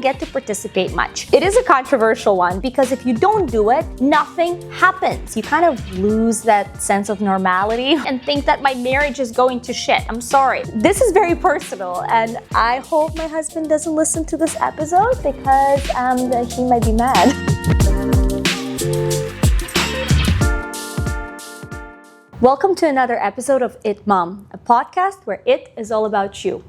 get to participate much. It is a controversial one because if you don't do it, nothing happens. You kind of lose that sense of normality and think that my marriage is going to shit. I'm sorry. This is very personal, and I hope my husband doesn't listen to this episode because he might be mad. Welcome to another episode of It Mom, a podcast where it is all about you.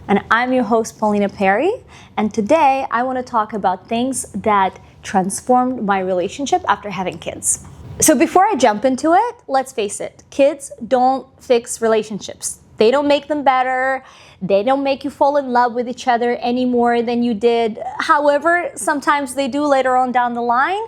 And I'm your host, Paulina Perry, and today I want to talk about things that transformed my relationship after having kids. So before I jump into it, let's face it, kids don't fix relationships. They don't make them better. They don't make you fall in love with each other any more than you did. However, sometimes they do later on down the line.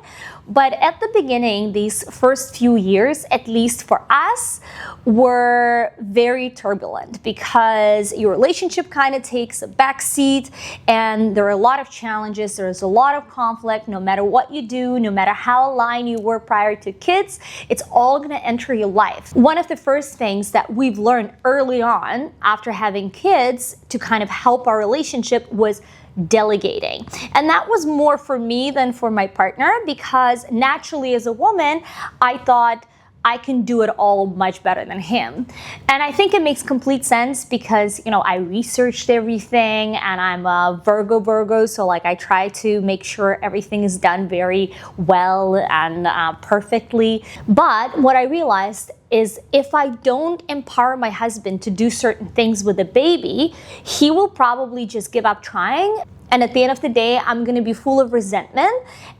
But at the beginning, these first few years, at least for us, were very turbulent because your relationship kind of takes a backseat and there are a lot of challenges. There's a lot of conflict. No matter what you do, no matter how aligned you were prior to kids, it's all going to enter your life. One of the first things that we've learned early on after having kids to kind of help our relationship was delegating. And that was more for me than for my partner because naturally as a woman, I thought I can do it all much better than him. And I think it makes complete sense because, I researched everything and I'm a Virgo, so I try to make sure everything is done very well and perfectly. But what I realized is if I don't empower my husband to do certain things with the baby, he will probably just give up trying. And at the end of the day, I'm going to be full of resentment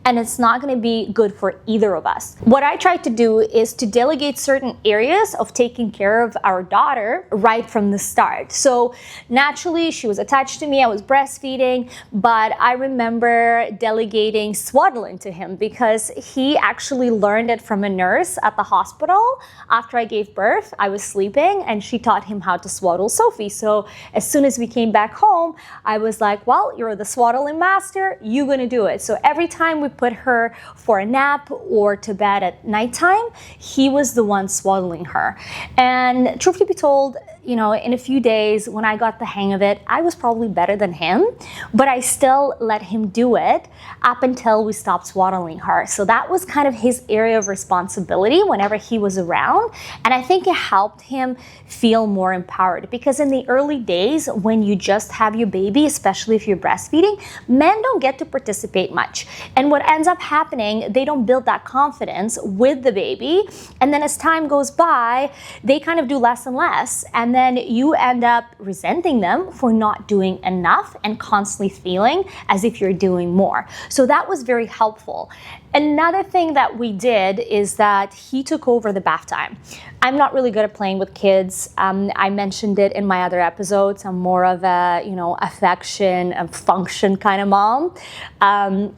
and it's not going to be good for either of us. What I tried to do is to delegate certain areas of taking care of our daughter right from the start. So naturally, she was attached to me. I was breastfeeding, but I remember delegating swaddling to him because he actually learned it from a nurse at the hospital. After I gave birth, I was sleeping and she taught him how to swaddle Sophie. So as soon as we came back home, I was like, well, you're the swaddling master, you're gonna do it. So every time we put her for a nap or to bed at nighttime, he was the one swaddling her. And truth to be told, in a few days when I got the hang of it, I was probably better than him, but I still let him do it up until we stopped swaddling her. So that was kind of his area of responsibility whenever he was around. And I think it helped him feel more empowered because in the early days when you just have your baby, especially if you're breastfeeding, men don't get to participate much. And what ends up happening, they don't build that confidence with the baby. And then as time goes by, they kind of do less and less. And then you end up resenting them for not doing enough and constantly feeling as if you're doing more. So that was very helpful. Another thing that we did is that he took over the bath time. I'm not really good at playing with kids. I mentioned it in my other episodes. I'm more of a, affection and function kind of mom.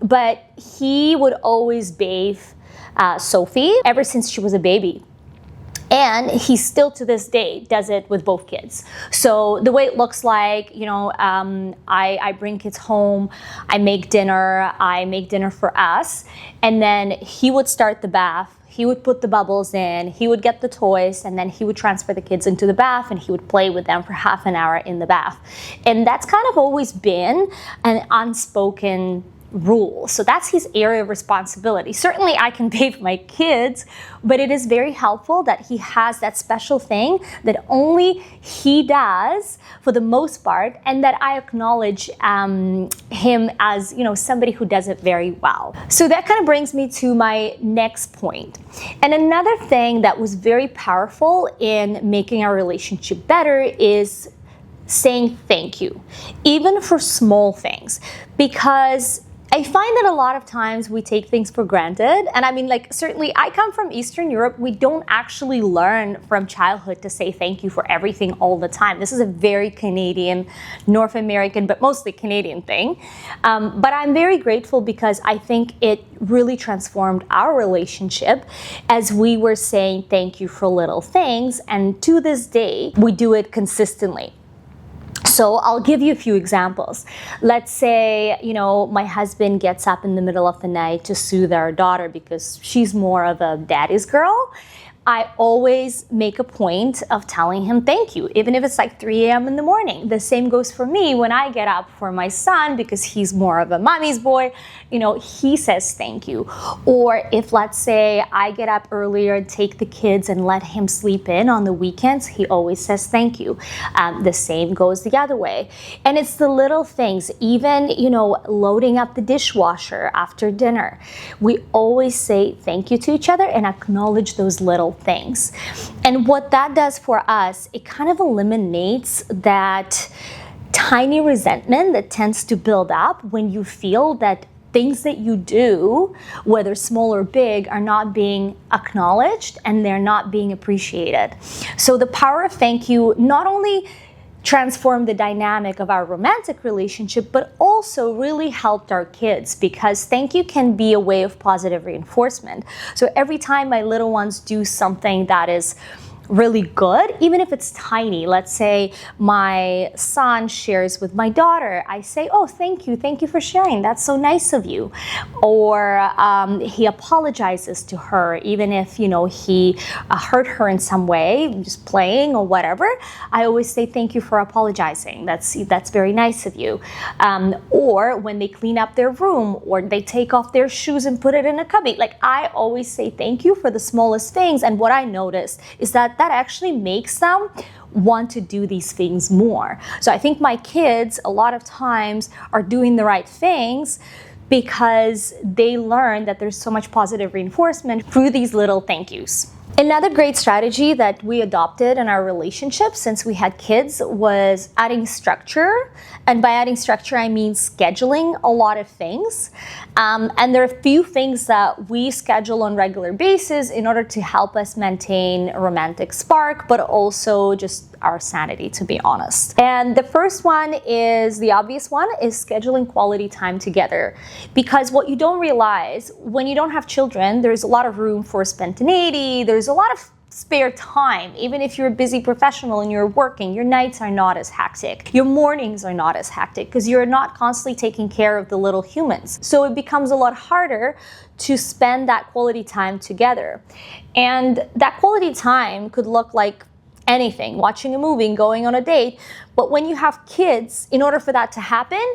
But he would always bathe Sophie ever since she was a baby. And he still to this day does it with both kids. So the way it looks like, I bring kids home, I make dinner for us, and then he would start the bath. He would put the bubbles in, he would get the toys, and then he would transfer the kids into the bath and he would play with them for half an hour in the bath. And that's kind of always been an unspoken rule. So that's his area of responsibility. Certainly I can bathe my kids, but it is very helpful that he has that special thing that only he does for the most part, and that I acknowledge him as, somebody who does it very well. So that kind of brings me to my next point. And another thing that was very powerful in making our relationship better is saying thank you, even for small things, because I find that a lot of times we take things for granted. And certainly I come from Eastern Europe. We don't actually learn from childhood to say thank you for everything all the time. This is a very Canadian, North American, but mostly Canadian thing. But I'm very grateful because I think it really transformed our relationship as we were saying thank you for little things. And to this day, we do it consistently. So I'll give you a few examples. Let's say, my husband gets up in the middle of the night to soothe our daughter because she's more of a daddy's girl. I always make a point of telling him thank you, even if it's like 3 a.m. in the morning. The same goes for me when I get up for my son, because he's more of a mommy's boy. He says thank you. Or if, let's say, I get up earlier and take the kids and let him sleep in on the weekends, he always says thank you. The same goes the other way. And it's the little things, even, loading up the dishwasher after dinner. We always say thank you to each other and acknowledge those little things. And what that does for us, it kind of eliminates that tiny resentment that tends to build up when you feel that things that you do, whether small or big, are not being acknowledged and they're not being appreciated. So the power of thank you not only transformed the dynamic of our romantic relationship, but also really helped our kids, because thank you can be a way of positive reinforcement. So every time my little ones do something that is really good, even if it's tiny. Let's say my son shares with my daughter. I say, oh, thank you for sharing. That's so nice of you. Or he apologizes to her, even if, he hurt her in some way, just playing or whatever. I always say, thank you for apologizing. That's very nice of you. Or when they clean up their room, or they take off their shoes and put it in a cubby. I always say thank you for the smallest things. And what I noticed is that actually makes them want to do these things more. So I think my kids a lot of times are doing the right things because they learn that there's so much positive reinforcement through these little thank yous. Another great strategy that we adopted in our relationship since we had kids was adding structure. And by adding structure, I mean scheduling a lot of things. And there are a few things that we schedule on a regular basis in order to help us maintain a romantic spark, but also just our sanity, to be honest. And the first one is, the obvious one, is scheduling quality time together. Because what you don't realize, when you don't have children, there's a lot of room for spontaneity, there's a lot of spare time. Even if you're a busy professional and you're working, your nights are not as hectic. Your mornings are not as hectic because you're not constantly taking care of the little humans. So it becomes a lot harder to spend that quality time together. And that quality time could look like anything, watching a movie, going on a date. But when you have kids, in order for that to happen,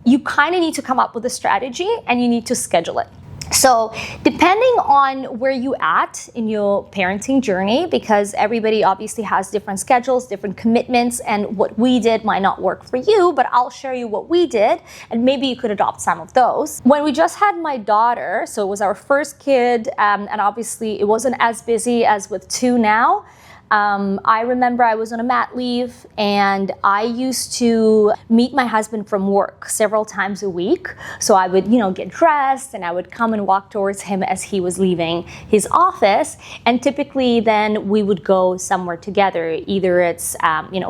you kind of need to come up with a strategy and you need to schedule it. So depending on where you at in your parenting journey, because everybody obviously has different schedules, different commitments, and what we did might not work for you, but I'll share you what we did, and maybe you could adopt some of those. When we just had my daughter, so it was our first kid, and obviously it wasn't as busy as with two now. I remember I was on a mat leave and I used to meet my husband from work several times a week. So I would, get dressed and I would come and walk towards him as he was leaving his office. And typically then we would go somewhere together. Either it's,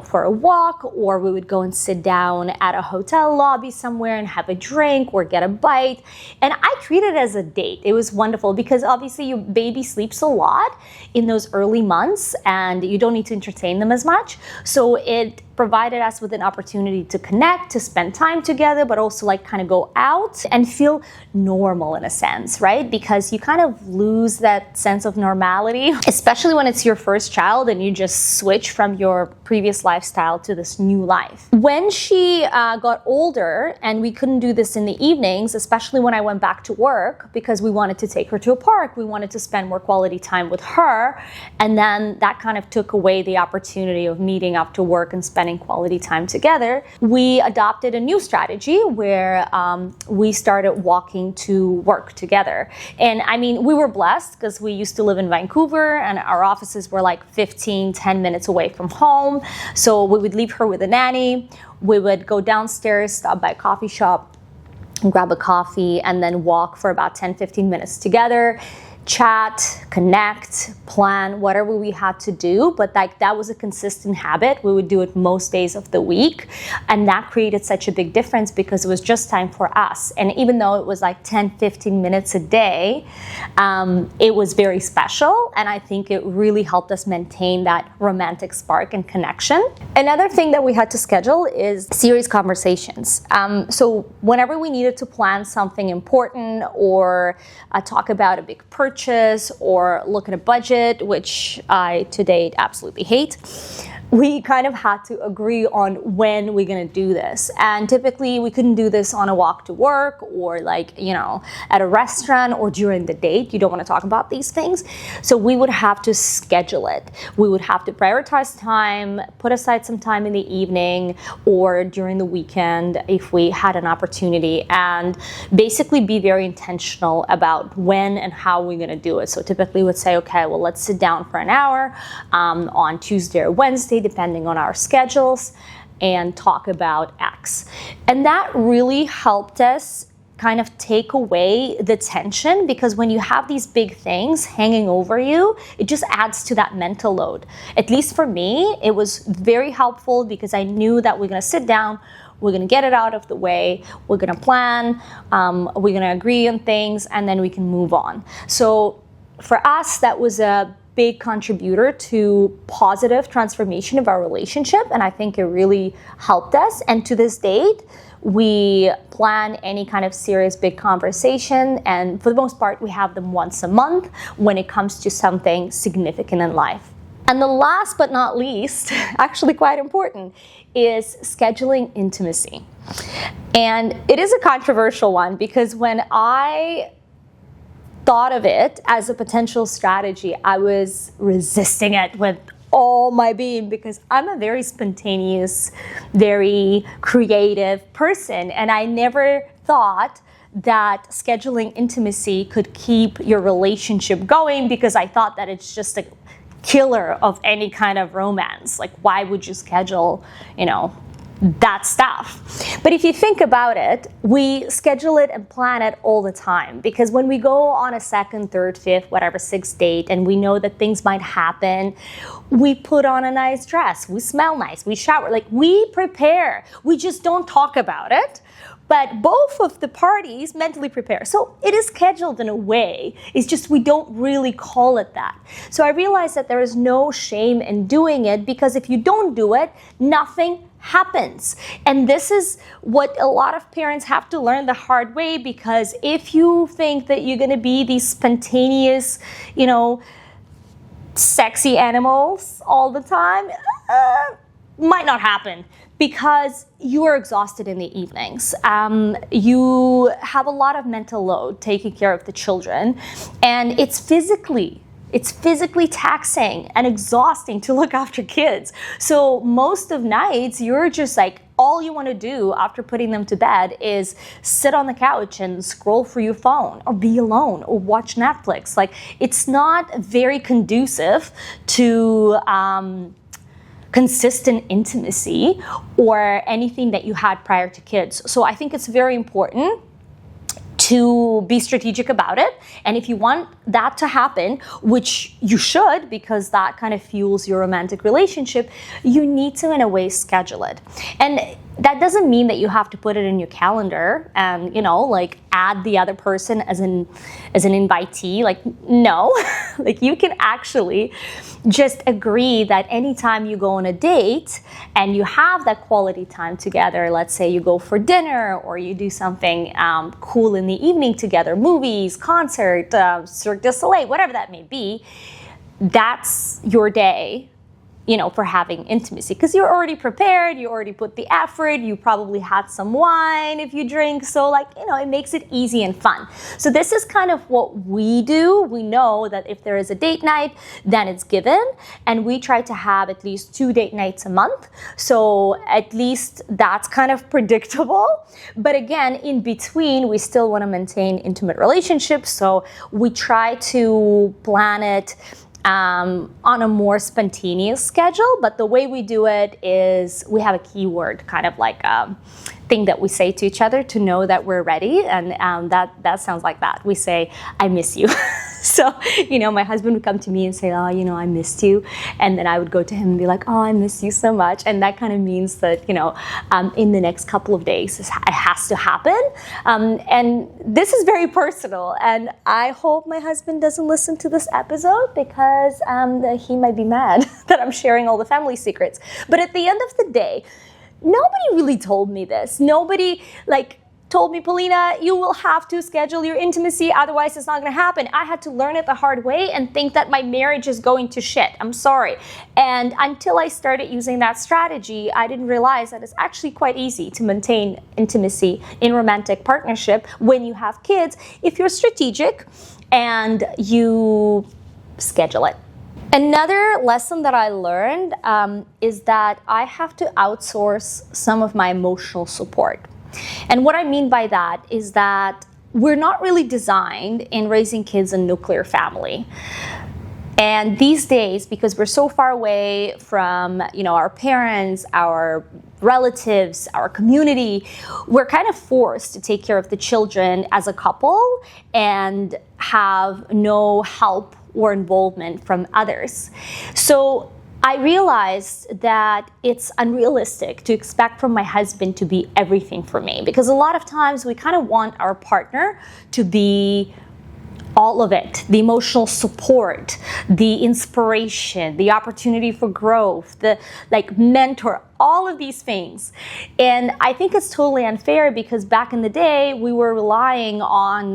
for a walk, or we would go and sit down at a hotel lobby somewhere and have a drink or get a bite. And I treat it as a date. It was wonderful because obviously your baby sleeps a lot in those early months and you don't need to entertain them as much. So it provided us with an opportunity to connect, to spend time together, but also kind of go out and feel normal in a sense, right? Because you kind of lose that sense of normality, especially when it's your first child and you just switch from your previous lifestyle to this new life. When she got older and we couldn't do this in the evenings, especially when I went back to work, because we wanted to take her to a park, we wanted to spend more quality time with her, and then that kind of took away the opportunity of meeting after work and spending quality time together, we adopted a new strategy where we started walking to work together. And I mean, we were blessed because we used to live in Vancouver and our offices were 10 minutes away from home. So we would leave her with a nanny. We would go downstairs, stop by a coffee shop, grab a coffee, and then walk for about 10-15 minutes together. Chat, connect, plan, whatever we had to do, but that was a consistent habit. We would do it most days of the week, and that created such a big difference because it was just time for us. And even though it was 10-15 minutes a day, it was very special, and I think it really helped us maintain that romantic spark and connection. Another thing that we had to schedule is serious conversations. So whenever we needed to plan something important or talk about a big purchase purchase or look at a budget, which I to date absolutely hate, we kind of had to agree on when we're going to do this. And typically we couldn't do this on a walk to work or like, at a restaurant or during the date. You don't want to talk about these things. So we would have to schedule it. We would have to prioritize time, put aside some time in the evening or during the weekend if we had an opportunity, and basically be very intentional about when and how we're going to do it. So typically we'd say, okay, well, let's sit down for an hour on Tuesday or Wednesday, depending on our schedules, and talk about X. And that really helped us kind of take away the tension, because when you have these big things hanging over you, it just adds to that mental load. At least for me, it was very helpful because I knew that we're going to sit down, we're going to get it out of the way, we're going to plan, we're going to agree on things, and then we can move on. So for us, that was a big contributor to positive transformation of our relationship, and I think it really helped us. And to this date, we plan any kind of serious big conversation, and for the most part, we have them once a month when it comes to something significant in life. And the last but not least, actually quite important, is scheduling intimacy. And it is a controversial one because when I thought of it as a potential strategy, I was resisting it with all my being because I'm a very spontaneous, very creative person, and I never thought that scheduling intimacy could keep your relationship going, because I thought that it's just a killer of any kind of romance. Like, why would you schedule, that stuff? But if you think about it, we schedule it and plan it all the time, because when we go on a second, third, fifth, whatever, sixth date, and we know that things might happen, we put on a nice dress, we smell nice, we shower, like we prepare. We just don't talk about it, but both of the parties mentally prepare. So it is scheduled in a way. It's just we don't really call it that. So I realized that there is no shame in doing it, because if you don't do it, nothing happens. And this is what a lot of parents have to learn the hard way, because if you think that you're going to be these spontaneous, sexy animals all the time, might not happen, because you are exhausted in the evenings. You have a lot of mental load taking care of the children, and it's physically taxing and exhausting to look after kids. So most of nights, you're just like, all you want to do after putting them to bed is sit on the couch and scroll through your phone or be alone or watch Netflix. Like, it's not very conducive to consistent intimacy or anything that you had prior to kids. So I think it's very important to be strategic about it. And if you want that to happen, which you should, because that kind of fuels your romantic relationship, you need to, in a way, schedule it. And that doesn't mean that you have to put it in your calendar and, like add the other person as an invitee. Like, no, like you can actually just agree that anytime you go on a date and you have that quality time together, let's say you go for dinner or you do something cool in the evening together, movies, concert, Cirque du Soleil, whatever that may be, that's your day, for having intimacy, because you're already prepared, you already put the effort, you probably had some wine if you drink, so it makes it easy and fun. So this is kind of what we do. We know that if there is a date night, then it's given, and we try to have at least 2 date nights a month, so at least that's kind of predictable. But again, in between, we still want to maintain intimate relationships, so we try to plan it on a more spontaneous schedule. But the way we do it is we have a keyword, kind of like thing that we say to each other to know that we're ready, and that sounds like that. We say, "I miss you." So, my husband would come to me and say, "Oh, I missed you," and then I would go to him and be like, "Oh, I miss you so much," and that kind of means that in the next couple of days it has to happen. And this is very personal, and I hope my husband doesn't listen to this episode, because he might be mad that I'm sharing all the family secrets. But at the end of the day, nobody really told me this. Nobody, told me, Paulina, you will have to schedule your intimacy, otherwise it's not going to happen. I had to learn it the hard way and think that my marriage is going to shit. I'm sorry. And until I started using that strategy, I didn't realize that it's actually quite easy to maintain intimacy in romantic partnership when you have kids, if you're strategic and you schedule it. Another lesson that I learned is that I have to outsource some of my emotional support. And what I mean by that is that we're not really designed in raising kids in a nuclear family. And these days, because we're so far away from, our parents, our relatives, our community, we're kind of forced to take care of the children as a couple and have no help or involvement from others. So I realized that it's unrealistic to expect from my husband to be everything for me, because a lot of times we kind of want our partner to be all of it: the emotional support, the inspiration, the opportunity for growth, the mentor, all of these things. And I think it's totally unfair, because back in the day we were relying on,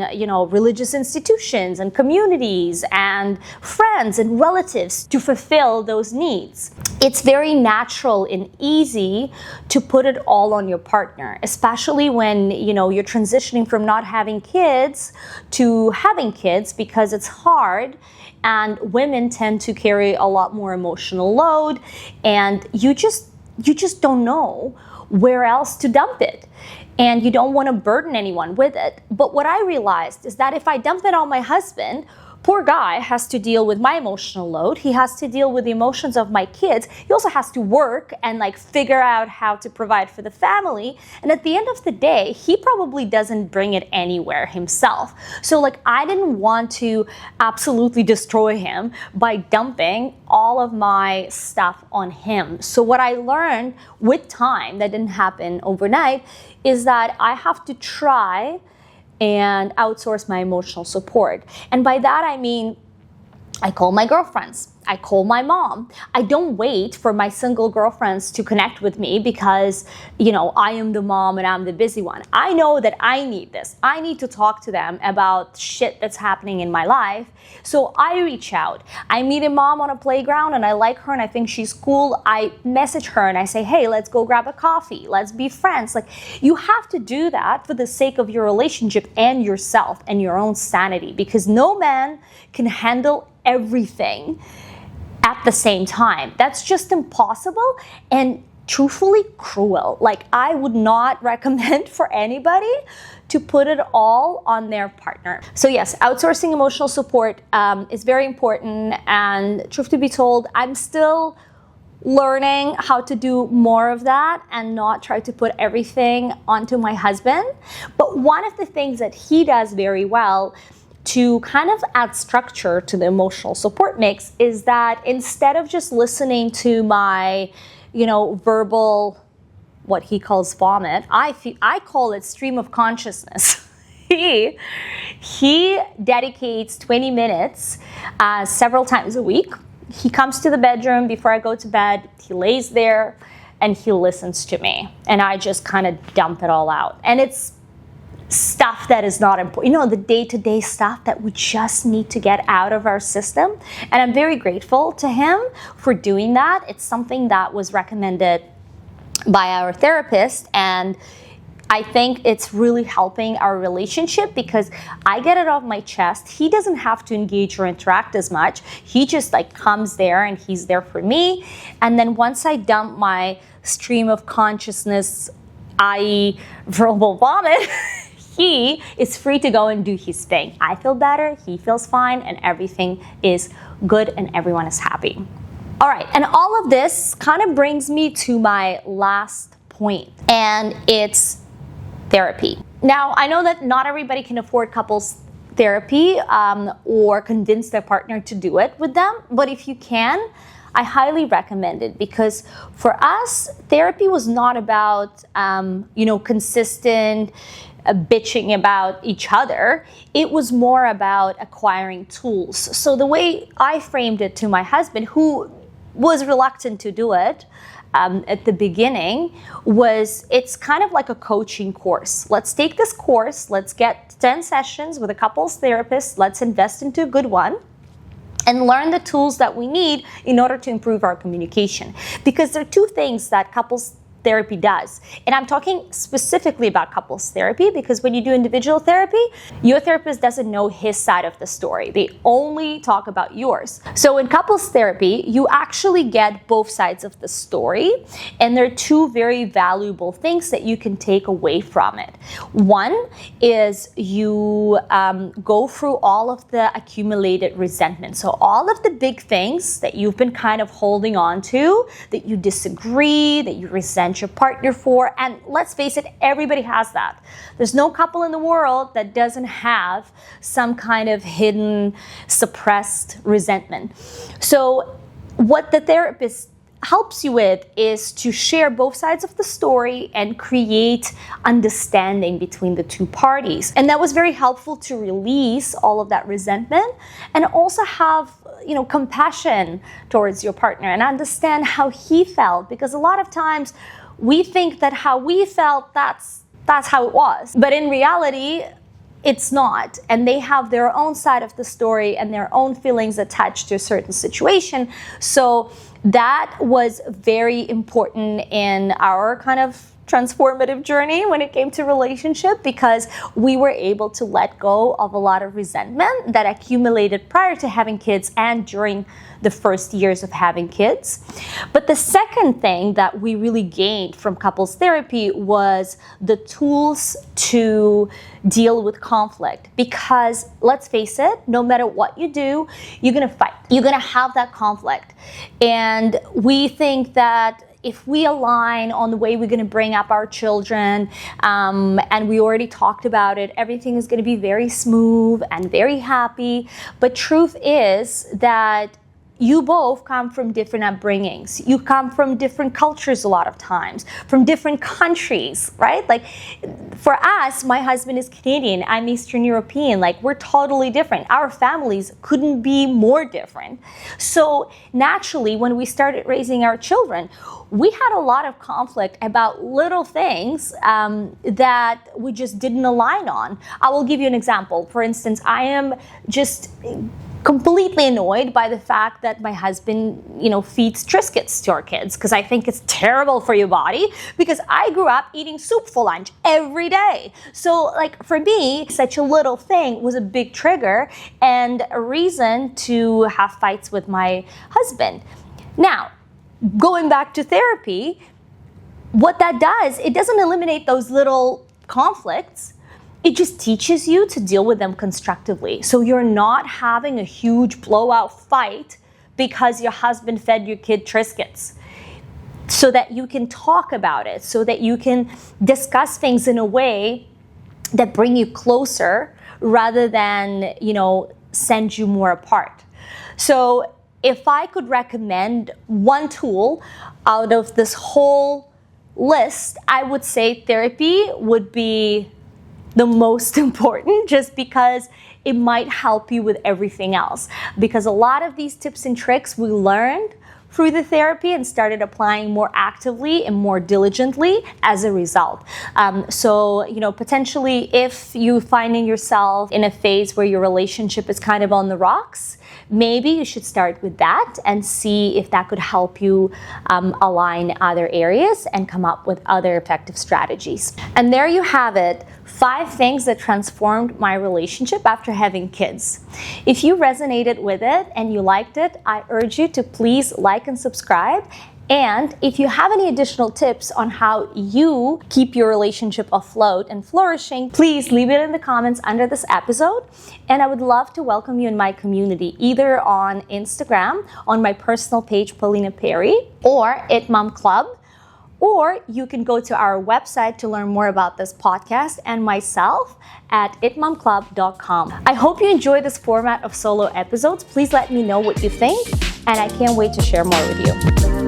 religious institutions and communities and friends and relatives to fulfill those needs. It's very natural and easy to put it all on your partner, especially when, you're transitioning from not having kids to having kids, because it's hard and women tend to carry a lot more emotional load, and you just don't know where else to dump it, and you don't want to burden anyone with it. But what I realized is that if I dump it on my husband, poor guy has to deal with my emotional load. He has to deal with the emotions of my kids. He also has to work and figure out how to provide for the family. And at the end of the day, he probably doesn't bring it anywhere himself. So I didn't want to absolutely destroy him by dumping all of my stuff on him. So what I learned with time, that didn't happen overnight, is that I have to try and outsource my emotional support. And by that I mean, I call my girlfriends, I call my mom. I don't wait for my single girlfriends to connect with me because, I am the mom and I'm the busy one. I know that I need this. I need to talk to them about shit that's happening in my life. So I reach out. I meet a mom on a playground and I like her and I think she's cool. I message her and I say, hey, let's go grab a coffee. Let's be friends. You have to do that for the sake of your relationship and yourself and your own sanity, because no man can handle everything at the same time. That's just impossible and truthfully cruel. I would not recommend for anybody to put it all on their partner. So yes, outsourcing emotional support is very important, and truth to be told, I'm still learning how to do more of that and not try to put everything onto my husband. But one of the things that he does very well to kind of add structure to the emotional support mix is that instead of just listening to my, verbal, what he calls vomit, I call it stream of consciousness. He dedicates 20 minutes several times a week. He comes to the bedroom before I go to bed. He lays there and he listens to me, and I just kind of dump it all out. And it's stuff that is not important, the day-to-day stuff that we just need to get out of our system. And I'm very grateful to him for doing that. It's something that was recommended by our therapist, and I think it's really helping our relationship because I get it off my chest. He doesn't have to engage or interact as much. He just comes there and he's there for me. And then once I dump my stream of consciousness, i.e. verbal vomit, he is free to go and do his thing. I feel better, he feels fine, and everything is good and everyone is happy. All right, and all of this kind of brings me to my last point, and it's therapy. Now, I know that not everybody can afford couples therapy or convince their partner to do it with them, but if you can, I highly recommend it, because for us, therapy was not about, consistent bitching about each other. It was more about acquiring tools. So the way I framed it to my husband, who was reluctant to do it, at the beginning was it's kind of like a coaching course. Let's take this course, let's get 10 sessions with a couples therapist, let's invest into a good one, and learn the tools that we need in order to improve our communication. Because there are two things that couples therapy does. And I'm talking specifically about couples therapy because when you do individual therapy, your therapist doesn't know his side of the story. They only talk about yours. So in couples therapy, you actually get both sides of the story. And there are two very valuable things that you can take away from it. One is you go through all of the accumulated resentment. So all of the big things that you've been kind of holding on to, that you disagree, that you resent your partner for, and let's face it, everybody has that. There's no couple in the world that doesn't have some kind of hidden, suppressed resentment. So what the therapist helps you with is to share both sides of the story and create understanding between the two parties. And that was very helpful to release all of that resentment and also have compassion towards your partner and understand how he felt, because a lot of times we think that how we felt, that's how it was. But in reality, it's not. And they have their own side of the story and their own feelings attached to a certain situation. So that was very important in our kind of transformative journey when it came to relationship, because we were able to let go of a lot of resentment that accumulated prior to having kids and during the first years of having kids. But the second thing that we really gained from couples therapy was the tools to deal with conflict. Because let's face it, no matter what you do, you're gonna fight. You're gonna have that conflict. And we think that if we align on the way we're going to bring up our children, and we already talked about it, everything is going to be very smooth and very happy. But truth is that you both come from different upbringings. You come from different cultures a lot of times, from different countries, right? Like for us, my husband is Canadian, I'm Eastern European, like we're totally different. Our families couldn't be more different. So naturally, when we started raising our children, we had a lot of conflict about little things that we just didn't align on. I will give you an example. For instance, I am just completely annoyed by the fact that my husband, feeds Triscuits to our kids, because I think it's terrible for your body, because I grew up eating soup for lunch every day. So like for me, such a little thing was a big trigger and a reason to have fights with my husband. Now, going back to therapy, what that does, it doesn't eliminate those little conflicts. It just teaches you to deal with them constructively. So you're not having a huge blowout fight because your husband fed your kid Triscuits. So that you can talk about it, so that you can discuss things in a way that bring you closer rather than, send you more apart. So if I could recommend one tool out of this whole list, I would say therapy would be the most important, just because it might help you with everything else. Because a lot of these tips and tricks we learned through the therapy and started applying more actively and more diligently as a result. So potentially if you're finding yourself in a phase where your relationship is kind of on the rocks, maybe you should start with that and see if that could help you align other areas and come up with other effective strategies. And there you have it, 5 things that transformed my relationship after having kids. If you resonated with it and you liked it, I urge you to please like and subscribe. And if you have any additional tips on how you keep your relationship afloat and flourishing, please leave it in the comments under this episode. And I would love to welcome you in my community, either on Instagram, on my personal page, Paulina Perry, or It Mom Club. Or you can go to our website to learn more about this podcast and myself at itmomclub.com. I hope you enjoy this format of solo episodes. Please let me know what you think, and I can't wait to share more with you.